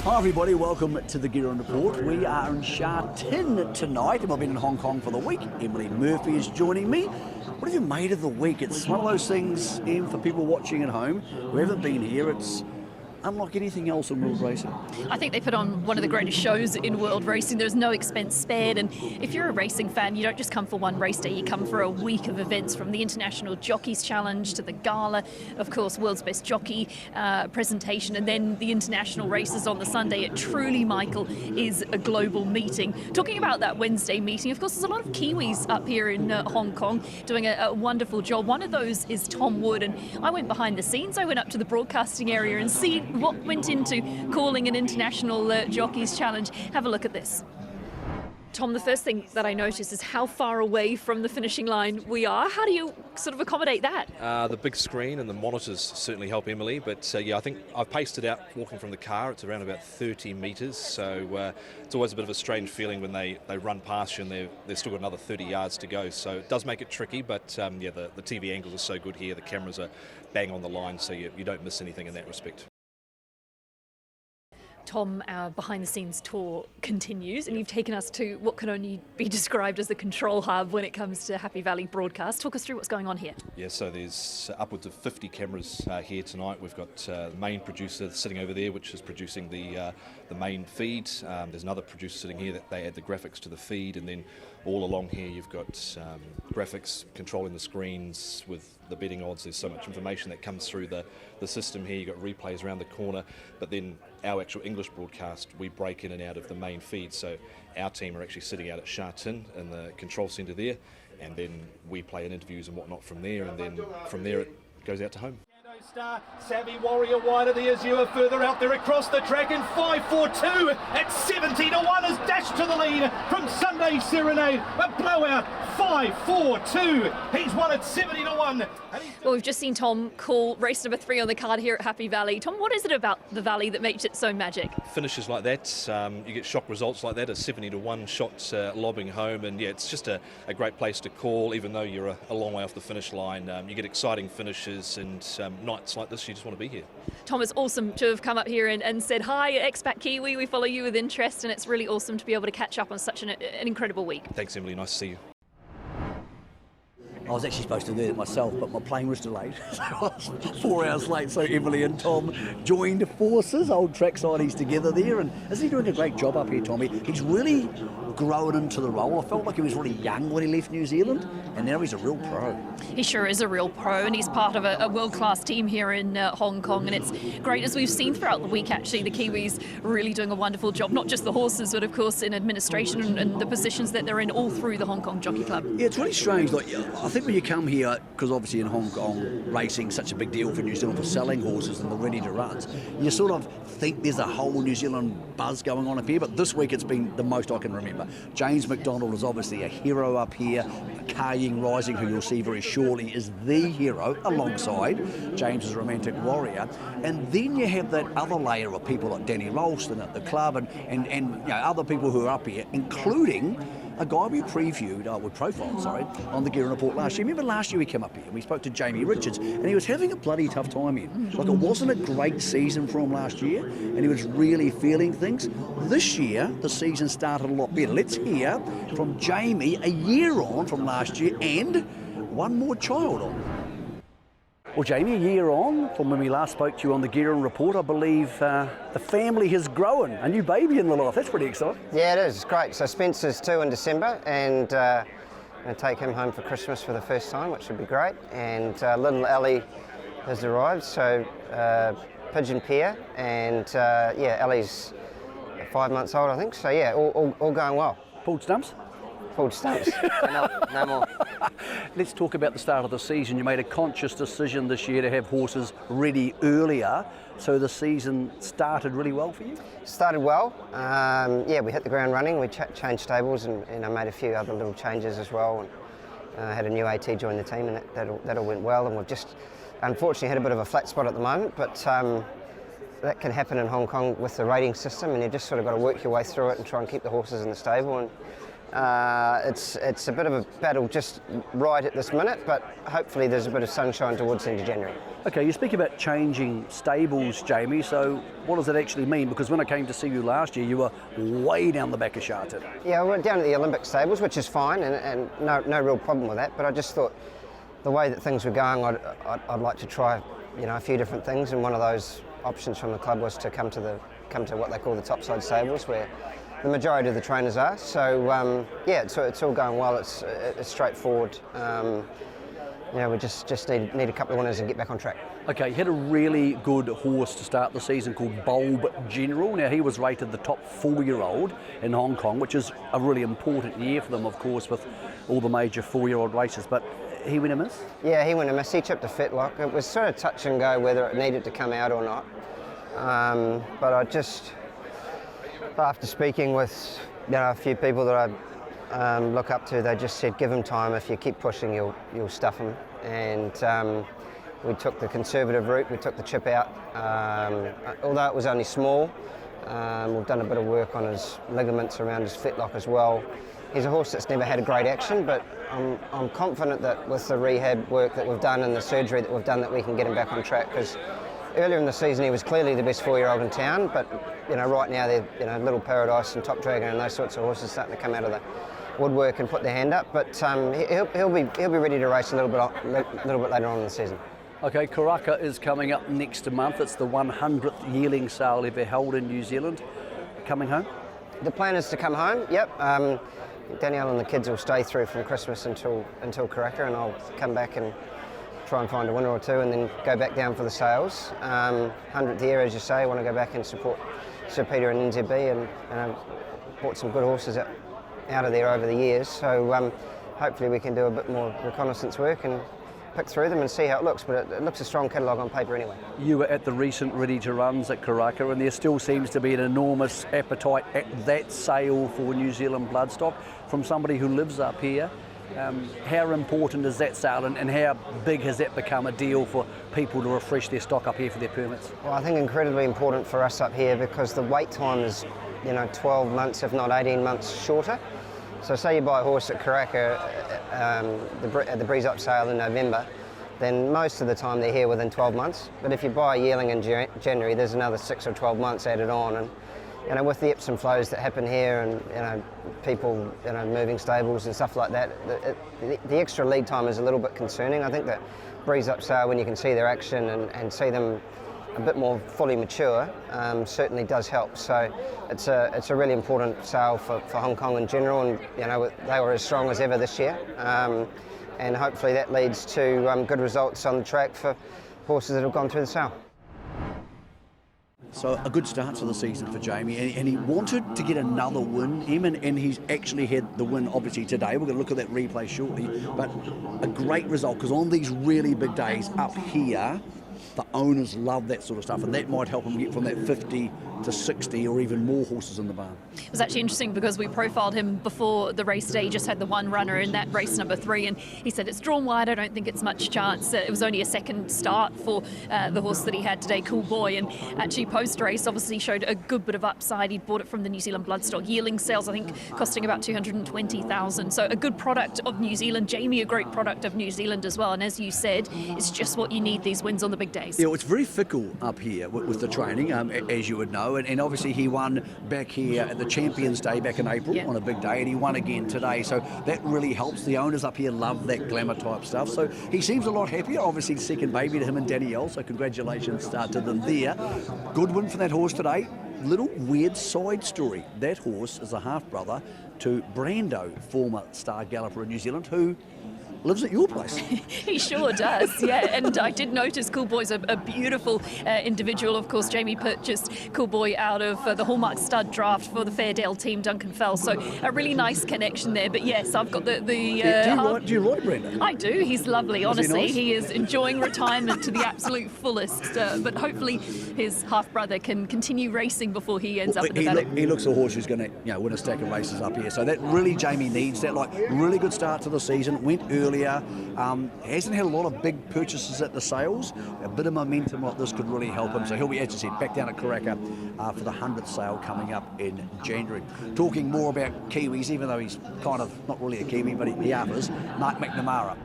Hi everybody, welcome to the Guerin Report. We are in Sha Tin tonight and we've been in Hong Kong for the week. Emily Murphy is joining me. What have you made of the week? It's one of those things, Em, for people watching at home who haven't been here, it's unlike anything else in world racing. I think they put on one of the greatest shows in world racing. There's no expense spared, and if you're a racing fan, you don't just come for one race day, you come for a week of events, from the International Jockeys Challenge to the Gala, of course, World's Best Jockey presentation, and then the international races on the Sunday. It truly, Michael, is a global meeting. Talking about that Wednesday meeting, of course, there's a lot of Kiwis up here in Hong Kong doing a wonderful job. One of those is Tom Wood, and I went behind the scenes. I went up to the broadcasting area and see what went into calling an International Jockeys Challenge. Have a look at this. Tom, the first thing that I noticed is how far away from the finishing line we are. How do you sort of accommodate that? The big screen and the monitors certainly help Emily, but yeah, I think I've paced it out walking from the car. It's around about 30 metres, so it's always a bit of a strange feeling when they run past you and they've still got another 30 yards to go. So it does make it tricky, but yeah, the TV angles are so good here. The cameras are bang on the line, so you don't miss anything in that respect. Tom, our behind-the-scenes tour continues, and you've taken us to what can only be described as the control hub when it comes to Happy Valley broadcast. Talk us through what's going on here. Yeah, so there's upwards of 50 cameras here tonight. We've got the main producer sitting over there, which is producing the main feed. There's another producer sitting here that they add the graphics to the feed, and then all along here you've got graphics controlling the screens with the betting odds. There's so much information that comes through the system here. You've got replays around the corner, but then our actual English broadcast, we break in and out of the main feed. So our team are actually sitting out at Sha Tin in the control centre there, and then we play in interviews and whatnot from there, and then from there it goes out to home. Star, Savvy Warrior wide of the Azure, further out there across the track, and 5-4-2 at 70-1 has dashed to the lead from Sunday Serenade. A blowout, 5-4-2. He's won at 70-1. Well, we've just seen Tom call race number 3 on the card here at Happy Valley. Tom, what is it about the Valley that makes it so magic? Finishes like that, you get shock results like that, a 70-1 shot lobbing home, and yeah, it's just a great place to call, even though you're a long way off the finish line. You get exciting finishes, and nights like this, you just want to be here. Tom, it's awesome to have come up here and said, hi, expat Kiwi, we follow you with interest, and it's really awesome to be able to catch up on such an incredible week. Thanks, Emily, nice to see you. I was actually supposed to do it myself, but my plane was delayed, so I was 4 hours late. So Emily and Tom joined forces, old tracksidies together there, and isn't he doing a great job up here, Tommy? He's really grown into the role. I felt like he was really young when he left New Zealand, and now he's a real pro. He sure is a real pro, and he's part of a world-class team here in Hong Kong, and it's great, as we've seen throughout the week, actually, the Kiwis really doing a wonderful job, not just the horses, but of course in administration and the positions that they're in all through the Hong Kong Jockey Club. Yeah, it's really strange. Like, I think when you come here, because obviously in Hong Kong racing such a big deal for New Zealand for selling horses and the ready-to-runs, you sort of think there's a whole New Zealand buzz going on up here, but this week it's been the most I can remember. James McDonald is obviously a hero up here. Ying Rising, who you'll see very shortly, is the hero alongside James's romantic warrior. And then you have that other layer of people like Danny Ralston at the club and you know, other people who are up here, including a guy we previewed, profiled on the Guerin Report last year. Remember last year we came up here and we spoke to Jamie Richards, and he was having a bloody tough time here. Like, it wasn't a great season for him last year, and he was really feeling things. This year, the season started a lot better. Let's hear from Jamie a year on from last year, and one more child on. Well, Jamie, a year on from when we last spoke to you on the Guerin Report, I believe the family has grown. A new baby in the life. That's pretty exciting. Yeah, it is. It's great. So Spencer's 2 in December, and I'm going to take him home for Christmas for the first time, which would be great. And little Ellie has arrived, so pigeon pair, and yeah, Ellie's 5 months old, I think. So yeah, all going well. Pulled stumps? Pulled stumps. No more. Let's talk about the start of the season. You made a conscious decision this year to have horses ready earlier, so the season started really well for you? Started well. Yeah, we hit the ground running. We changed stables, and I made a few other little changes as well. And had a new AT join the team, and that all went well. And we've just unfortunately had a bit of a flat spot at the moment, but that can happen in Hong Kong with the rating system, and you just sort of got to work your way through it and try and keep the horses in the stable. And It's a bit of a battle just right at this minute, but hopefully there's a bit of sunshine towards the end of January. Okay, you speak about changing stables, Jamie, so what does that actually mean? Because when I came to see you last year, you were way down the back of Sharton. Yeah, we went down to the Olympic stables, which is fine, and no real problem with that, but I just thought the way that things were going, I'd like to try, a few different things, and one of those options from the club was to come to what they call the topside stables, where the majority of the trainers are. So it's all going well. It's straightforward. We just need a couple of winners and get back on track. Okay, you had a really good horse to start the season called Bulb General. Now, he was rated the top 4-year-old in Hong Kong, which is a really important year for them, of course, with all the major 4-year-old races. But he went a miss? Yeah, he went a miss. He chipped a fetlock. It was sort of touch and go whether it needed to come out or not. But I just, after speaking with a few people that I look up to, they just said, give him time. If you keep pushing, you'll stuff him. And we took the conservative route. We took the chip out. Although it was only small, we've done a bit of work on his ligaments around his fetlock as well. He's a horse that's never had a great action, but I'm confident that with the rehab work that we've done and the surgery that we've done, that we can get him back on track. Because earlier in the season, he was clearly the best 4-year-old in town, but right now they're Little Paradise and Top Dragon and those sorts of horses starting to come out of the woodwork and put their hand up. But he'll be ready to race a little bit later on in the season. Okay, Karaka is coming up next month. It's the 100th yearling sale ever held in New Zealand. Coming home? The plan is to come home. Yep. Danielle and the kids will stay through from Christmas until Karaka, and I'll come back and try and find a winner or two, and then go back down for the sales. 100th year, as you say, I want to go back and support Sir Peter and NZB, and I've bought some good horses out of there over the years. So hopefully we can do a bit more reconnaissance work and pick through them and see how it looks, but it looks a strong catalogue on paper anyway. You were at the recent Ready to Runs at Karaka, and there still seems to be an enormous appetite at that sale for New Zealand bloodstock from somebody who lives up here. How important is that sale, and how big has that become a deal for people to refresh their stock up here for their permits? Well, I think incredibly important for us up here, because the wait time is 12 months, if not 18 months shorter. So say you buy a horse at Karaka at the Breeze Up sale in November, then most of the time they're here within 12 months. But if you buy a yearling in January, there's another 6 or 12 months added on. And with the ebbs and flows that happen here, and people moving stables and stuff like that, the extra lead time is a little bit concerning. I think that Breeze Up sale, when you can see their action and see them a bit more fully mature, certainly does help. So it's a really important sale for Hong Kong in general, and they were as strong as ever this year, and hopefully that leads to good results on the track for horses that have gone through the sale. So a good start to the season for Jamie, and he wanted to get another win, and he's actually had the win obviously today. We're going to look at that replay shortly, but a great result, because on these really big days up here, the owners love that sort of stuff, and that might help him get from that 50 to 60 or even more horses in the barn. It was actually interesting because we profiled him before the race day. He just had the one runner in that race number 3, and he said it's drawn wide. I don't think it's much chance. It was only a second start for the horse that he had today, Cool Boy, and actually post-race obviously showed a good bit of upside. He'd bought it from the New Zealand Bloodstock yearling sales, I think costing about 220,000. So a good product of New Zealand. Jamie, a great product of New Zealand as well. And as you said, it's just what you need, these wins on the big days. Yeah, well, it's very fickle up here with the training, as you would know, and obviously he won back here at the Champions Day back in April on a big day, and he won again today, so that really helps. The owners up here love that glamour type stuff, so he seems a lot happier. Obviously second baby to him and Danielle, so congratulations to them there. Good win for that horse today. Little weird side story. That horse is a half-brother to Brando, former star galloper in New Zealand, who lives at your place. He sure does, yeah. And I did notice Cool Boy's a beautiful individual. Of course, Jamie purchased Cool Boy out of the Hallmark stud draft for the Fairdale team, Duncan Fell. So a really nice connection there. But yes, I've got the do you ride Brenda? I do. He's lovely, honestly. Is he nice? He is enjoying retirement to the absolute fullest. But hopefully his half-brother can continue racing before he ends up in the paddock. He looks a horse who's going to win a stack of races up here. So that really, Jamie needs that. Like, really good start to the season. Went early earlier. Hasn't had a lot of big purchases at the sales. A bit of momentum like this could really help him. So he'll be, as I said, back down at Karaka for the 100th sale coming up in January. Talking more about Kiwis, even though he's kind of not really a Kiwi, but he is, Mark McNamara.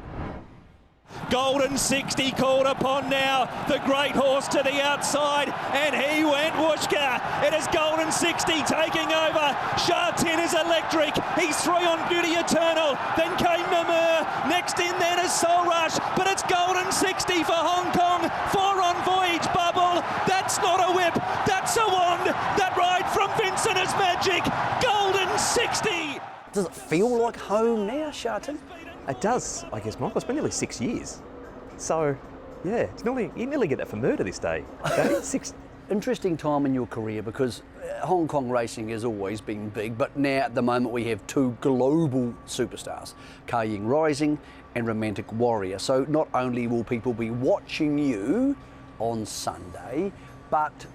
Golden 60 called upon now, the great horse to the outside, and he went whooshka. It is Golden 60 taking over. Sha-Tin is electric. He's 3 on Beauty Eternal. Then came Namur. Next in then is Soul Rush, but it's Golden 60 for Hong Kong. 4 on Voyage Bubble. That's not a whip. That's a wand. That ride from Vincent is magic. Golden 60. Does it feel like home now, Sha-Tin? It does, I guess, Michael. It's been nearly 6 years. So, yeah, you nearly get that for murder this day. Okay? Interesting time in your career, because Hong Kong racing has always been big, but now at the moment we have 2 global superstars, Ying Rising and Romantic Warrior. So not only will people be watching you on Sunday, but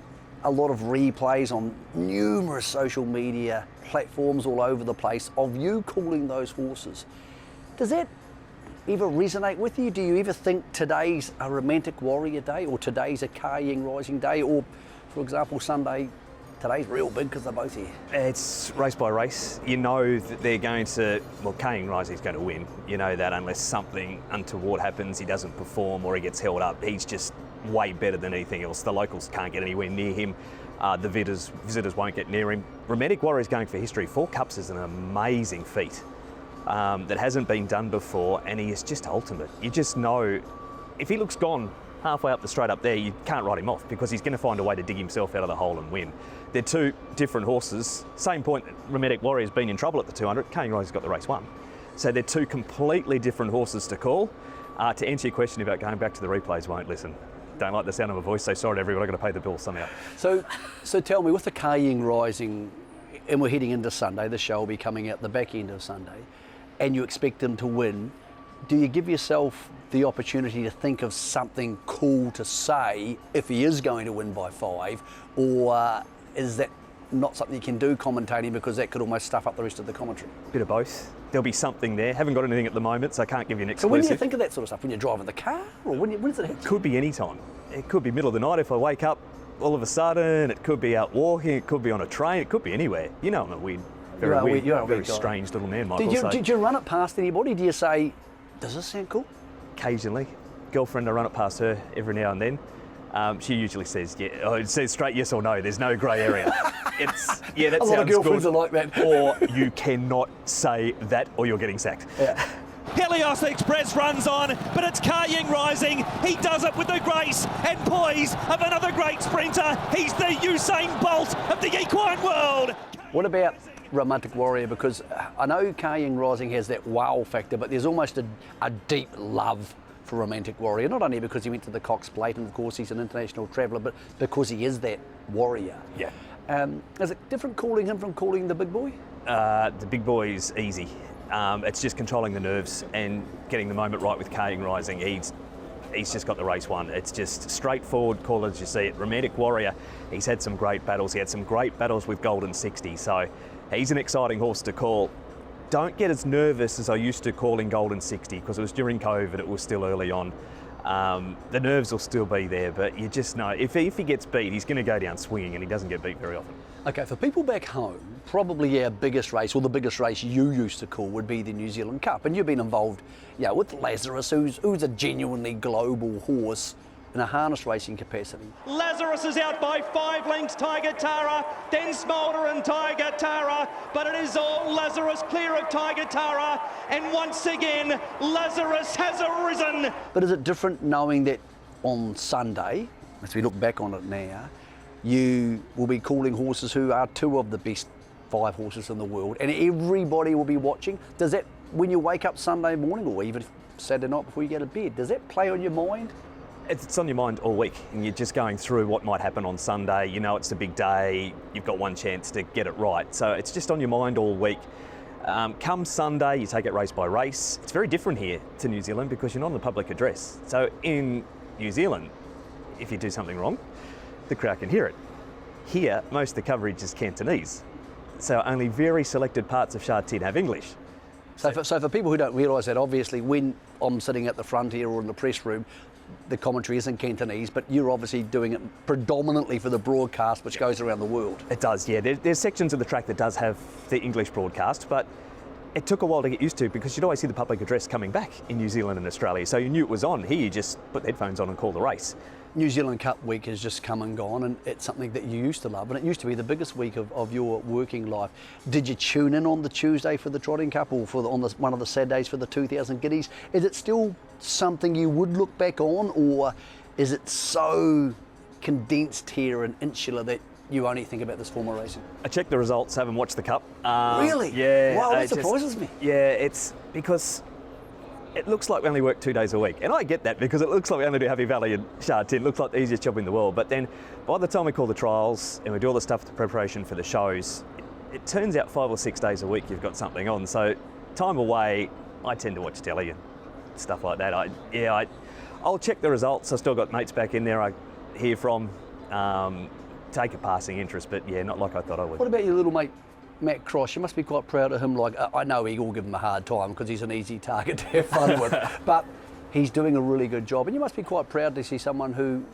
a lot of replays on numerous social media platforms all over the place of you calling those horses. Does that ever resonate with you? Do you ever think today's a Romantic Warrior day, or today's a Ying Rising day, or, for example, Sunday, today's real big because they're both here? It's race by race. You know that they're going to, well, Ying Rising is going to win. You know that unless something untoward happens, he doesn't perform or he gets held up. He's just way better than anything else. The locals can't get anywhere near him. The visitors won't get near him. Romantic Warrior is going for history. 4 Cups is an amazing feat. That hasn't been done before, and he is just ultimate. You just know if he looks gone halfway up the straight up there, you can't write him off, because he's going to find a way to dig himself out of the hole and win. They're 2 different horses. Same point, Romantic Warrior's been in trouble at the 200. Ying Rising's got the race won. So they're 2 completely different horses to call. To answer your question about going back to the replays, won't listen. Don't like the sound of my voice, so sorry to everyone, I've got to pay the bill somehow. So tell me, with the Ying Rising, and we're heading into Sunday, the show will be coming out the back end of Sunday, and you expect him to win, do you give yourself the opportunity to think of something cool to say if he is going to win by 5, or is that not something you can do commentating, because that could almost stuff up the rest of the commentary? Bit of both. There'll be something there. Haven't got anything at the moment, so I can't give you an exclusive. So when do you think of that sort of stuff? When you're driving the car, or when does it happen? Could be any time. It could be middle of the night if I wake up all of a sudden. It could be out walking. It could be on a train. It could be anywhere. You know I'm a weird, very strange little man, Michael. Did you run it past anybody? Do you say, does this sound cool? Occasionally. Girlfriend, I run it past her every now and then. She usually says, yeah, it says straight yes or no. There's no grey area. It's, yeah, that a sounds lot of girlfriends good. are like that. Or you cannot say that or you're getting sacked. Yeah. Helios Express runs on, but it's Ying Rising. He does it with the grace and poise of another great sprinter. He's the Usain Bolt of the equine world. What about Romantic Warrior? Because I know Ying Rising has that wow factor, but there's almost a deep love for Romantic Warrior, not only because he went to the Cox Plate and of course he's an international traveller, but because he is that warrior. Yeah. Is it different calling him from calling the big boy? The big boy is easy. It's just controlling the nerves and getting the moment right with Ying Rising. He's just got the race won. It's just straightforward call as you see it. Romantic Warrior, he's had some great battles. He had some great battles with Golden 60, so he's an exciting horse to call. Don't get as nervous as I used to calling Golden 60, because it was during COVID, it was still early on. The nerves will still be there, but you just know if he gets beat, he's going to go down swinging, and he doesn't get beat very often. Okay, for people back home, probably our biggest race, or the biggest race you used to call, would be the New Zealand Cup. And you've been involved, with Lazarus, who's a genuinely global horse in a harness racing capacity. Lazarus is out by 5 lengths, Tiger Tara, then Smolder and Tiger Tara, but it is all Lazarus clear of Tiger Tara, and once again, Lazarus has arisen. But is it different knowing that on Sunday, as we look back on it now, you will be calling horses who are 2 of the best 5 horses in the world, and everybody will be watching? Does that, when you wake up Sunday morning, or even Saturday night before you go to bed, does that play on your mind? It's on your mind all week, and you're just going through what might happen on Sunday. You know it's a big day, you've got one chance to get it right. So it's just on your mind all week. Come Sunday, you take it race by race. It's very different here to New Zealand because you're not on the public address. So in New Zealand, if you do something wrong, the crowd can hear it. Here, most of the coverage is Cantonese. So only very selected parts of Sha-Tin have English. So for people who don't realise that, obviously when I'm sitting at the front here or in the press room, the commentary is in Cantonese, but you're obviously doing it predominantly for the broadcast, which goes around the world. It does, yeah. There's sections of the track that does have the English broadcast, but it took a while to get used to because you'd always see the public address coming back in New Zealand and Australia, so you knew it was on. Here you just put the headphones on and call the race. New Zealand Cup week has just come and gone, and it's something that you used to love, and it used to be the biggest week of your working life. Did you tune in on the Tuesday for the Trotting Cup or on one of the Saturdays for the 2,000 Guineas? Is it still something you would look back on, or is it so condensed here and insular that you only think about this form of racing? I checked the results, haven't watched the Cup. Really? Yeah. Wow, that surprises me. Yeah, it's because it looks like we only work 2 days a week. And I get that because it looks like we only do Happy Valley and Sha Tin. It looks like the easiest job in the world. But then by the time we call the trials and we do all the stuff, the preparation for the shows, it turns out 5 or 6 days a week you've got something on. So time away, I tend to watch telly and stuff like that. I'll check the results. I've still got mates back in there I hear from, take a passing interest, but yeah, not like I thought I would. What about your little mate, Matt Cross? You must be quite proud of him. Like, I know he will give him a hard time because he's an easy target to have fun with, but he's doing a really good job, and you must be quite proud to see someone who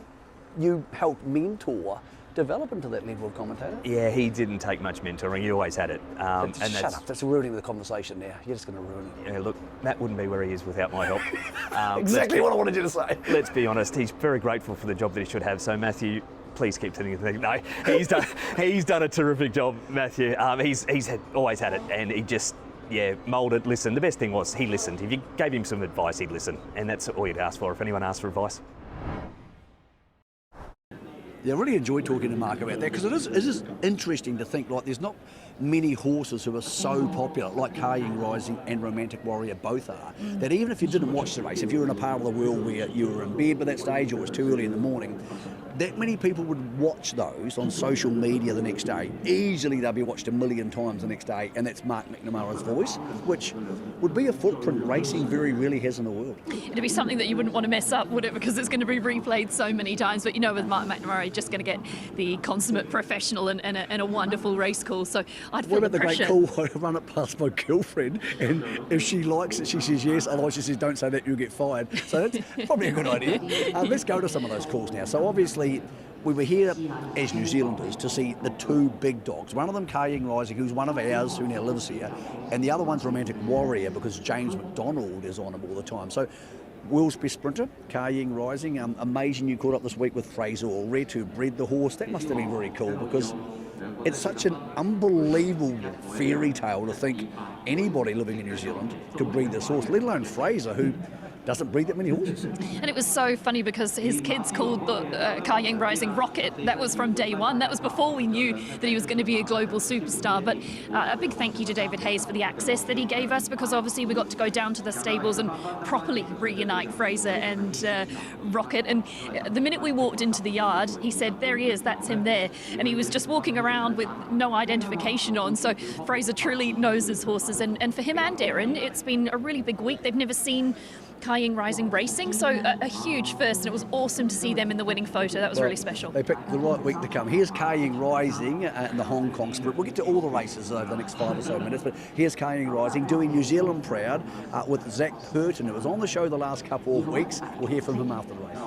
you helped mentor develop into that level of commentator. Yeah, he didn't take much mentoring. He always had it. Shut up! That's ruining the conversation now. You're just going to ruin it. Yeah, look, Matt wouldn't be where he is without my help. Exactly what I wanted you to say. Let's be honest. He's very grateful for the job that he should have. So Matthew, please keep telling him. No, he's done a terrific job, Matthew. He's always had it, and he just moulded. Listen, the best thing was he listened. If you gave him some advice, he'd listen, and that's all you'd ask for if anyone asked for advice. Yeah, I really enjoyed talking to Mark about that because it is interesting to think like there's not many horses who are so popular like Ying Rising and Romantic Warrior both are, that even if you didn't watch the race, if you're in a part of the world where you were in bed by that stage or it was too early in the morning, that many people would watch those on social media the next day. Easily they'll be watched 1 million times the next day, and that's Mark McNamara's voice, which would be a footprint racing very rarely has in the world. It'd be something that you wouldn't want to mess up, would it? Because it's going to be replayed so many times. But you know, with Mark McNamara, you're just going to get the consummate professional and a wonderful race call. So I'd feel what about the pressure. great call? I run it past my girlfriend, and if she likes it, she says yes. Otherwise, she says don't say that, you'll get fired. So that's probably a good idea. Let's go to some of those calls now. So obviously, we were here as New Zealanders to see the two big dogs. One of them, Ying Rising, who's one of ours who now lives here, and the other one's Romantic Warrior because James McDonald is on him all the time. So, world's best sprinter, Ying Rising. Amazing you caught up this week with Fraser Allred, who bred the horse. That must have been very cool because it's such an unbelievable fairy tale to think anybody living in New Zealand could breed this horse, let alone Fraser, who doesn't breed that many horses. And it was so funny because his kids called the Ying Rising Rocket. That was from day one. That was before we knew that he was going to be a global superstar. But a big thank you to David Hayes for the access that he gave us, because obviously we got to go down to the stables and properly reunite Fraser and Rocket. And the minute we walked into the yard, he said, there he is, that's him there. And he was just walking around with no identification on. So Fraser truly knows his horses. And for him and Darren, it's been a really big week. They've never seen Ying Rising racing, so a huge first, and it was awesome to see them in the winning photo. That was really special. They picked the right week to come. Here's Ying Rising in the Hong Kong Spirit. We'll get to all the races over the next 5 or so minutes, but here's Ying Rising doing New Zealand proud with Zach Purton, who was on the show the last couple of weeks. We'll hear from him after the race.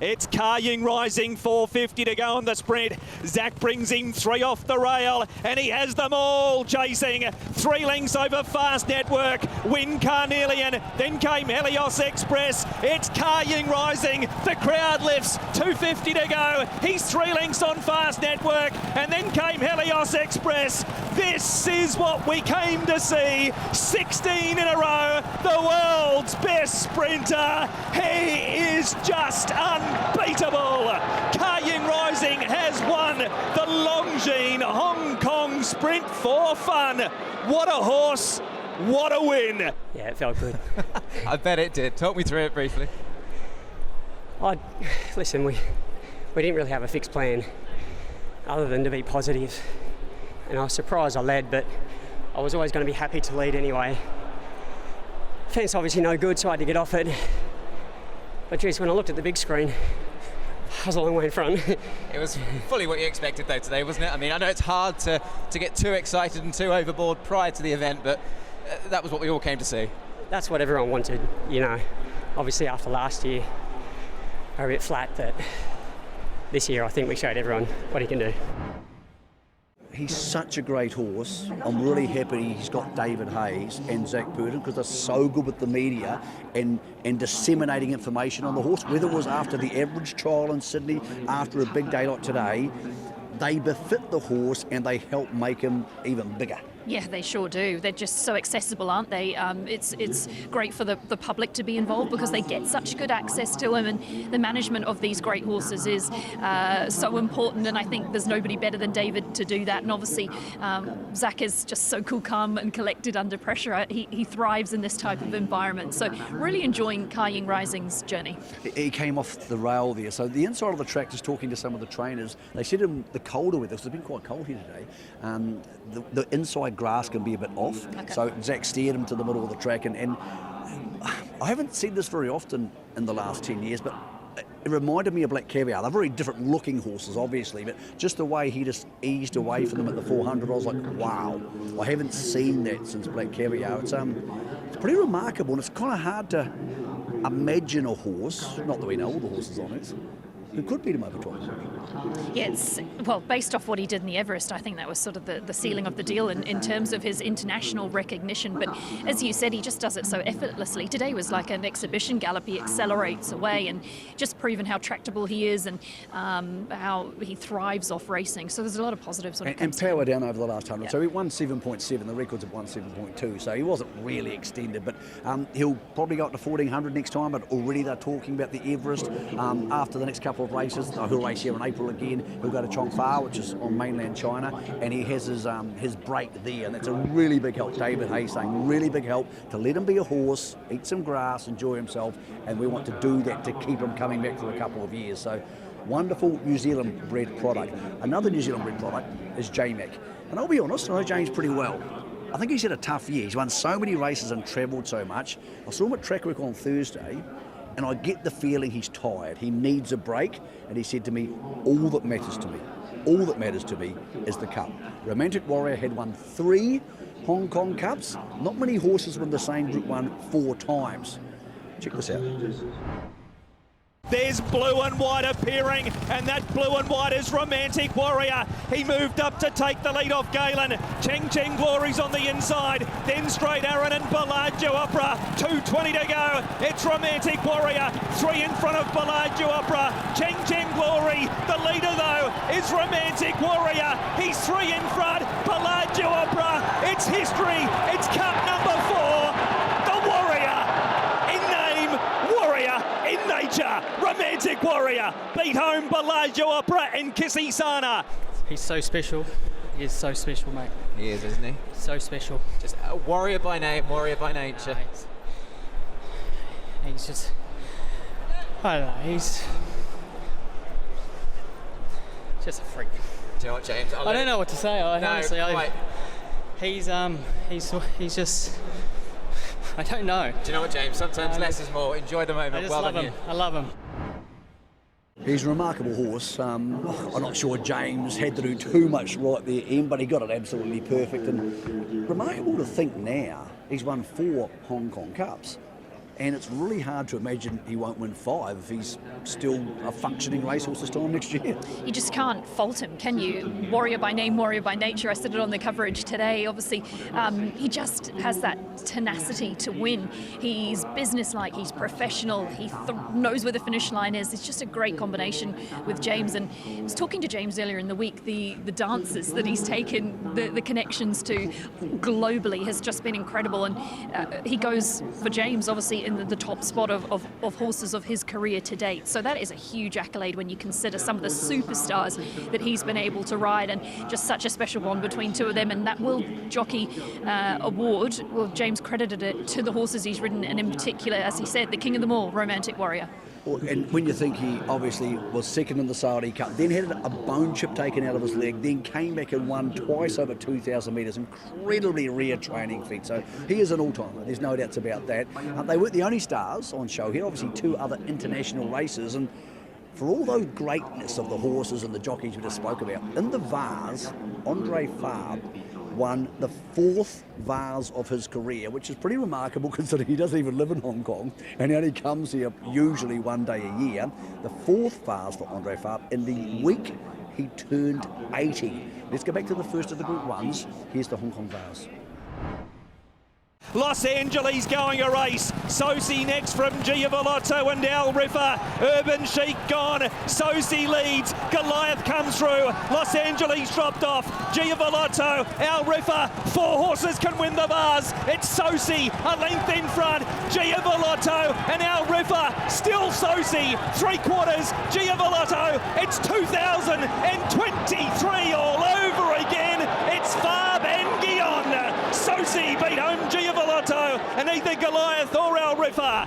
It's Ying Rising, 4:50 to go on the sprint. Zach brings him 3 off the rail, and he has them all chasing. 3 lengths over Fast Network, Win Carnelian, then came Helios Express. It's Ying Rising, the crowd lifts, 2:50 to go. He's 3 lengths on Fast Network, and then came Helios Express. This is what we came to see. 16 in a row, the world's best sprinter. He is just unbeatable. Ying Rising has won the Longines Hong Kong Sprint for Fun. What a horse, what a win. Yeah, it felt good. I bet it did. Talk me through it briefly. Listen, we didn't really have a fixed plan other than to be positive. And I was surprised I led, but I was always going to be happy to lead anyway. Fence obviously no good, so I had to get off it. But geez, when I looked at the big screen, I was a long way in front. It was fully what you expected though today, wasn't it? I mean, I know it's hard to get too excited and too overboard prior to the event, but that was what we all came to see. That's what everyone wanted, you know. Obviously after last year, we're a bit flat, but this year I think we showed everyone what he can do. He's such a great horse. I'm really happy he's got David Hayes and Zach Purden because they're so good with the media and disseminating information on the horse. Whether it was after the average trial in Sydney, after a big day like today, they befit the horse and they help make him even bigger. Yeah, they sure do. They're just so accessible, aren't they? It's great for the public to be involved because they get such good access to them, and the management of these great horses is so important, and I think there's nobody better than David to do that. And obviously, Zach is just so cool, calm and collected under pressure. He thrives in this type of environment. So really enjoying Ying Rising's journey. He came off the rail there. So the inside of the track, just talking to some of the trainers, they said in the colder weather, because it's been quite cold here today, the inside grass can be a bit off. Okay. So Zach steered him to the middle of the track, and I haven't seen this very often in the last 10 years, but it reminded me of Black Caviar. They're very different looking horses, obviously, but just the way he just eased away from them at the 400, I was like, wow, I haven't seen that since Black Caviar. It's pretty remarkable, and it's kind of hard to imagine a horse, not that we know all the horses on it, who could beat him over twice. Yeah, well, based off what he did in the Everest, I think that was sort of the ceiling of the deal in terms of his international recognition. But as you said, he just does it so effortlessly. Today was like an exhibition gallop. He accelerates away and just proven how tractable he is and how he thrives off racing. So there's a lot of positives when it comes to him. And power down over the last 100. Yeah. So he won 7.7. The record's at 7.2. So he wasn't really extended. But he'll probably go up to 1400 next time. But already they're talking about the Everest after the next couple of races. He'll race here in April again. He'll go to Chongfa, which is on mainland China, and he has his break there, and that's a really big help. David Hayes saying really big help to let him be a horse, eat some grass, enjoy himself, and we want to do that to keep him coming back for a couple of years. So wonderful New Zealand bred product. Another New Zealand bred product is J-Mac, and I'll be honest, I know James pretty well. I think he's had a tough year. He's won so many races and travelled so much. I saw him at track work on Thursday, and I get the feeling he's tired. He needs a break, and he said to me, all that matters to me is the Cup. Romantic Warrior had won 3 Hong Kong Cups. Not many horses win the same Group 1 4 times. Check this out. There's blue and white appearing, and that blue and white is Romantic Warrior. He moved up to take the lead off Guerin. Cheng Cheng Glory's on the inside, then Straight Aaron and Bellagio Opera. 2:20 to go. It's Romantic Warrior, 3 in front of Bellagio Opera. Cheng Cheng Glory, the leader though, is Romantic Warrior. He's 3 in front, Bellagio Opera. It's history, it's Cup number 4. The Warrior, in name, Warrior in nature. Romantic Warrior beat home Bellagio Opera and Kissy Sana. He's so special. He is so special, mate. He is, isn't he? So special. Just a warrior by name, warrior by nature. He's just, I don't know, he's just a freak. Do you know what, James? I don't know what to say. Honestly, he's just, I don't know. Do you know what, James? Sometimes less is more. Enjoy the moment. I just love him. I love him. He's a remarkable horse. I'm not sure James had to do too much right there, Ian, but he got it absolutely perfect. And remarkable to think now, he's won 4 Hong Kong Cups. And it's really hard to imagine he won't win 5 if he's still a functioning racehorse this time next year. You just can't fault him, can you? Warrior by name, warrior by nature. I said it on the coverage today. Obviously, he just has that tenacity to win. He's businesslike, he's professional, he knows where the finish line is. It's just a great combination with James. And I was talking to James earlier in the week, the dances that he's taken, the connections to globally has just been incredible. And he goes, for James, obviously, in the top spot of horses of his career to date. So that is a huge accolade when you consider some of the superstars that he's been able to ride, and just such a special bond between 2 of them. And that World Jockey Award, well, James credited it to the horses he's ridden, and in particular, as he said, the king of them all, Romantic Warrior. And when you think he obviously was second in the Saudi Cup, then had a bone chip taken out of his leg, then came back and won twice over 2,000 metres, incredibly rare training feat. So he is an all-timer, there's no doubts about that. They weren't the only stars on show here, obviously 2 other international races, and for all those greatness of the horses and the jockeys we just spoke about, in the Vase, Andre Fabre won the 4th Vase of his career, which is pretty remarkable considering he doesn't even live in Hong Kong and he only comes here usually one day a year. The 4th Vase for Andre Fabre in the week he turned 80. Let's go back to the first of the Group 1s. Here's the Hong Kong Vase. Los Angeles going a race. Sosi next from Giavolotto and Al Riffa. Urban Chic gone. Sosi leads. Goliath comes through. Los Angeles dropped off. Giavolotto, Al Riffa. 4 horses can win the Vase. It's Sosi a length in front. Giavolotto and Al Riffa. Still Sosi. 3/4. Giavolotto. It's 2023 all over again. It's Fabre and Guerin. Sosi beat home Giavolotto and either Goliath or Al Riffa.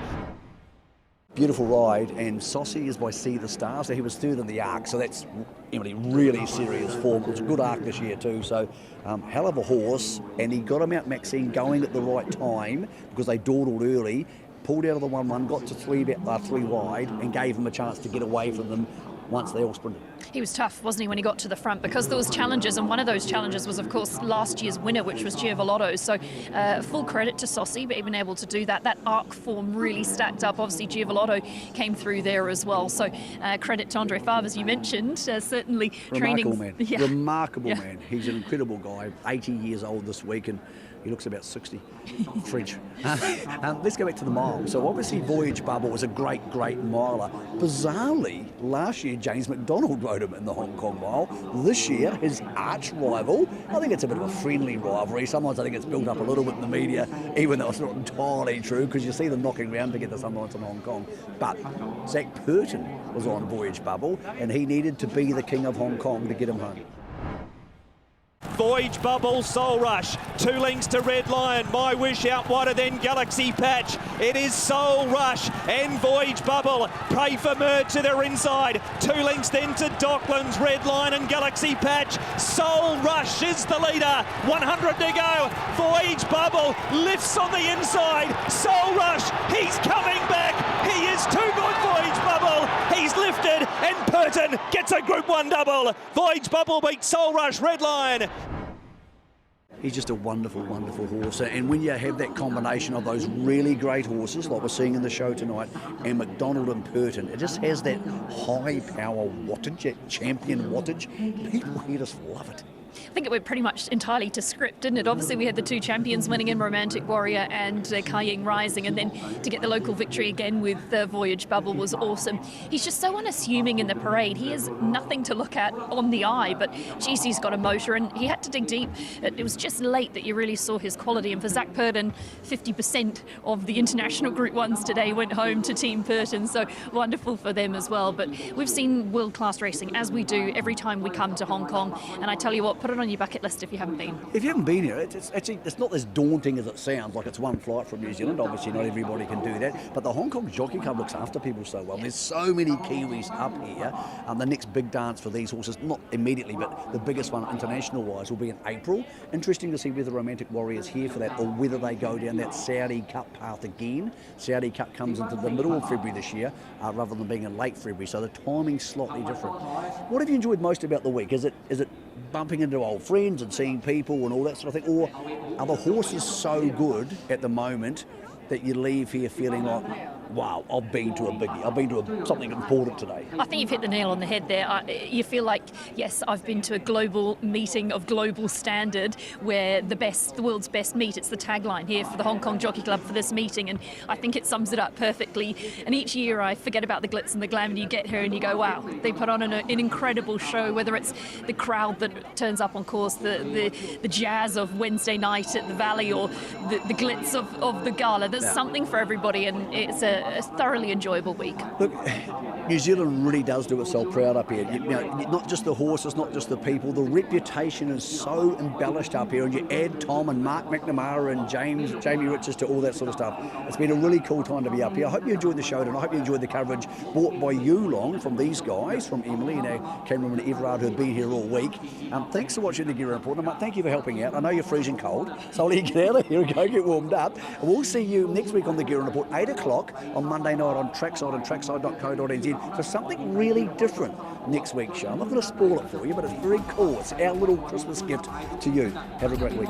Beautiful ride, and Sosi is by Sea the Star, so he was third in the Arc, so that's really serious form. It was a good Arc this year too, so hell of a horse, and he got him out Maxine going at the right time because they dawdled early, pulled out of the 1-1, got to 3 wide, and gave him a chance to get away from them once they all sprinted. He was tough, wasn't he, when he got to the front, because there was challenges, and one of those challenges was, of course, last year's winner, which was Giavolotto. So full credit to Sosi, but even able to do that. That Arc form really stacked up. Obviously, Giavolotto came through there as well. So credit to Andre Fabre, as you mentioned, certainly Remarkable training. Man. Yeah. Remarkable man. He's an incredible guy, 80 years old this week, and he looks about 60. French. Let's go back to the mile. So obviously Voyage Bubble was a great miler. Bizarrely, last year James McDonald rode him in the Hong Kong Mile. This year, his arch rival, I think it's a bit of a friendly rivalry. Sometimes I think it's built up a little bit in the media, even though it's not entirely true, because you see them knocking around together sometimes in Hong Kong. But Zach Purton was on Voyage Bubble, and he needed to be the king of Hong Kong to get him home. Voyage Bubble, Soul Rush, 2 lengths to Red Lion, My Wish out wider than Galaxy Patch. It is Soul Rush and Voyage Bubble. Pray for Mer to their inside. 2 lengths then to Docklands, Red Lion and Galaxy Patch. Soul Rush is the leader. 100 to go. Voyage Bubble lifts on the inside. Soul Rush, he's coming back. He is too good, Voyage Bubble. He's lifted and Purton gets a Group 1 double. Voyage Bubble beats Soul Rush, Red Lion. He's just a wonderful horse, and when you have that combination of those really great horses like we're seeing in the show tonight and McDonald and Purton, it just has that high power wattage, that champion wattage. People here just love it. I think it went pretty much entirely to script, didn't it? Obviously, we had the 2 champions winning in Romantic Warrior and Ying Rising, and then to get the local victory again with the Voyage Bubble was awesome. He's just so unassuming in the parade. He has nothing to look at on the eye, but geez, he's got a motor, and he had to dig deep. It was just late that you really saw his quality, and for Zach Purton, 50% of the international Group 1s today went home to Team Purton, so wonderful for them as well. But we've seen world-class racing, as we do every time we come to Hong Kong, and I tell you what, put it on your bucket list if you haven't been. If you haven't been here, it's not as daunting as it sounds. Like it's one flight from New Zealand. Obviously, not everybody can do that. But the Hong Kong Jockey Club looks after people so well. There's so many Kiwis up here. The next big dance for these horses, not immediately, but the biggest one international-wise, will be in April. Interesting to see whether Romantic Warrior's here for that or whether they go down that Saudi Cup path again. Saudi Cup comes into the middle of February this year, rather than being in late February, so the timing's slightly different. What have you enjoyed most about the week? Is it bumping into old friends and seeing people and all that sort of thing, or are the horses so good at the moment that you leave here feeling like, wow, I've been to a biggie, I've been to something important today? I think you've hit the nail on the head there. You feel like, yes, I've been to a global meeting of global standard where the world's best meet. It's the tagline here for the Hong Kong Jockey Club for this meeting, and I think it sums it up perfectly. And each year I forget about the glitz and the glam, and you get here and you go, wow, they put on an incredible show, whether it's the crowd that turns up on course, the jazz of Wednesday night at the Valley, or the glitz of the gala. There's something for everybody, and it's a thoroughly enjoyable week. Look, New Zealand really does do itself proud up here. You know, not just the horses, not just the people. The reputation is so embellished up here, and you add Tom and Mark McNamara and Jamie Richards to all that sort of stuff. It's been a really cool time to be up here. I hope you enjoyed the show, and I hope you enjoyed the coverage brought by you long from these guys, from Emily and our cameraman Everard, who've been here all week. Thanks for watching the Guerin Report. And thank you for helping out. I know you're freezing cold, so I'll let you get out of here and go get warmed up. And we'll see you next week on the Guerin Report, 8 o'clock. on Monday night on Trackside and trackside.co.nz for something really different next week's show. I'm not going to spoil it for you, but it's very cool. It's our little Christmas gift to you. Have a great week.